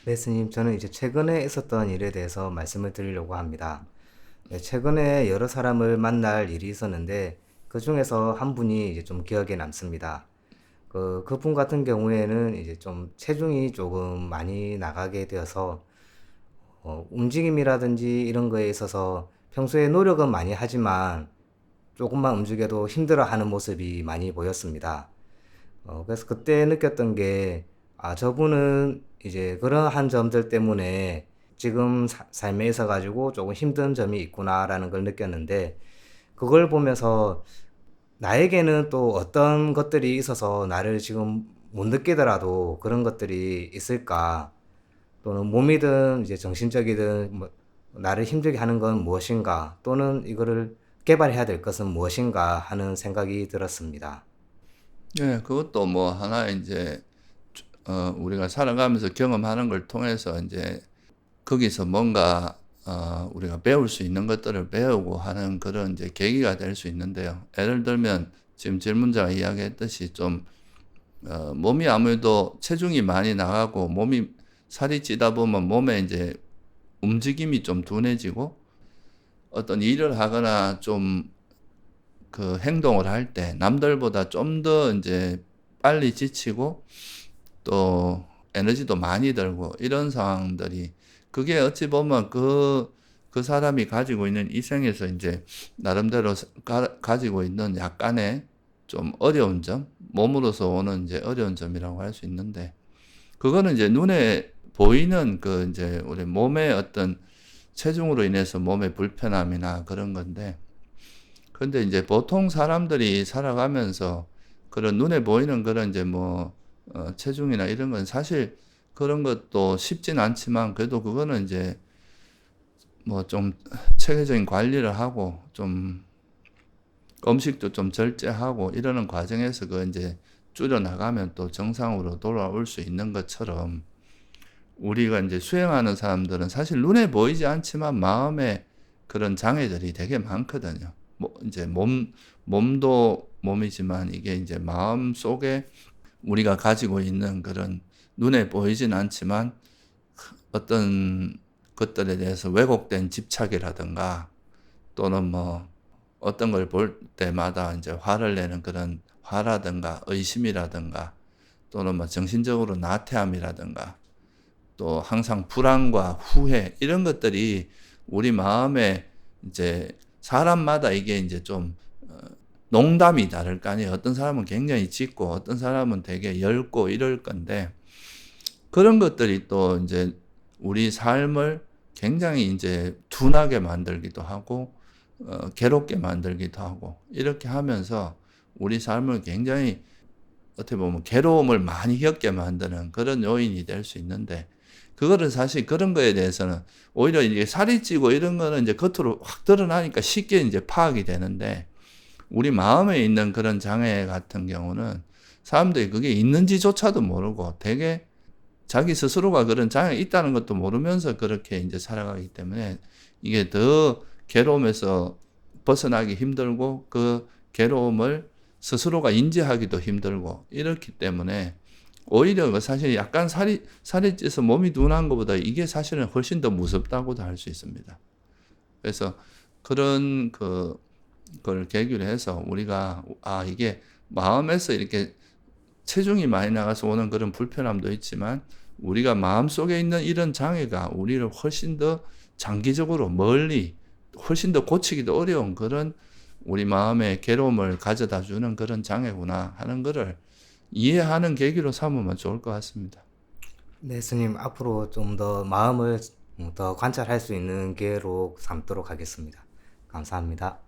네, 스님, 저는 이제 최근에 있었던 일에 대해서 말씀을 드리려고 합니다. 네, 최근에 여러 사람을 만날 일이 있었는데, 그 중에서 한 분이 이제 좀 기억에 남습니다. 그분 같은 경우에는 이제 좀 체중이 조금 많이 나가게 되어서, 움직임이라든지 이런 거에 있어서 평소에 노력은 많이 하지만, 조금만 움직여도 힘들어하는 모습이 많이 보였습니다. 그래서 그때 느꼈던 게, 저분은 이제 그러한 점들 때문에 지금 삶에 있어가지고 조금 힘든 점이 있구나라는 걸 느꼈는데, 그걸 보면서 나에게는 또 어떤 것들이 있어서 나를 지금 못 느끼더라도 그런 것들이 있을까? 또는 몸이든 이제 정신적이든 뭐 나를 힘들게 하는 건 무엇인가? 또는 이거를 개발해야 될 것은 무엇인가 하는 생각이 들었습니다. 예, 그것도 뭐 하나 이제 우리가 살아가면서 경험하는 걸 통해서 이제 거기서 뭔가 우리가 배울 수 있는 것들을 배우고 하는 그런 이제 계기가 될 수 있는데요. 예를 들면 지금 질문자가 이야기했듯이 좀 몸이 아무래도 체중이 많이 나가고 몸이 살이 찌다 보면 몸에 이제 움직임이 좀 둔해지고 어떤 일을 하거나 좀 그 행동을 할 때 남들보다 좀 더 이제 빨리 지치고 또 에너지도 많이 들고 이런 상황들이 그게 어찌 보면 그 사람이 가지고 있는 이 생에서 이제 나름대로 가지고 있는 약간의 좀 어려운 점, 몸으로서 오는 이제 어려운 점이라고 할 수 있는데 그거는 이제 눈에 보이는 그 이제 우리 몸의 어떤 체중으로 인해서 몸의 불편함이나 그런 건데 근데 이제 보통 사람들이 살아가면서 그런 눈에 보이는 그런 이제 뭐 체중이나 이런 건 사실 그런 것도 쉽진 않지만 그래도 그거는 이제 뭐 좀 체계적인 관리를 하고 좀 음식도 좀 절제하고 이러는 과정에서 그 이제 줄여 나가면 또 정상으로 돌아올 수 있는 것처럼 우리가 이제 수행하는 사람들은 사실 눈에 보이지 않지만 마음에 그런 장애들이 되게 많거든요. 뭐 이제 몸도 몸이지만 이게 이제 마음 속에 우리가 가지고 있는 그런 눈에 보이진 않지만 어떤 것들에 대해서 왜곡된 집착이라든가 또는 뭐 어떤 걸 볼 때마다 이제 화를 내는 그런 화라든가 의심이라든가 또는 뭐 정신적으로 나태함이라든가 또 항상 불안과 후회 이런 것들이 우리 마음에 이제 사람마다 이게 이제 좀 농담이 다를 거 아니에요. 어떤 사람은 굉장히 짙고 어떤 사람은 되게 엷고 이럴 건데 그런 것들이 또 이제 우리 삶을 굉장히 이제 둔하게 만들기도 하고 괴롭게 만들기도 하고 이렇게 하면서 우리 삶을 굉장히 어떻게 보면 괴로움을 많이 겪게 만드는 그런 요인이 될 수 있는데 그거를 사실 그런 거에 대해서는 오히려 이게 살이 찌고 이런 거는 이제 겉으로 확 드러나니까 쉽게 이제 파악이 되는데 우리 마음에 있는 그런 장애 같은 경우는 사람들이 그게 있는지조차도 모르고 되게 자기 스스로가 그런 장애가 있다는 것도 모르면서 그렇게 이제 살아가기 때문에 이게 더 괴로움에서 벗어나기 힘들고 그 괴로움을 스스로가 인지하기도 힘들고 이렇기 때문에 오히려 그 사실 약간 살이 쪄서 몸이 둔한 것보다 이게 사실은 훨씬 더 무섭다고도 할 수 있습니다. 그래서 그런 그걸 계기로 해서 우리가 이게 마음에서 이렇게 체중이 많이 나가서 오는 그런 불편함도 있지만 우리가 마음속에 있는 이런 장애가 우리를 훨씬 더 장기적으로 멀리 훨씬 더 고치기도 어려운 그런 우리 마음의 괴로움을 가져다 주는 그런 장애구나 하는 것을 이해하는 계기로 삼으면 좋을 것 같습니다. 네, 스님, 앞으로 좀 더 마음을 더 관찰할 수 있는 기회로 삼도록 하겠습니다. 감사합니다.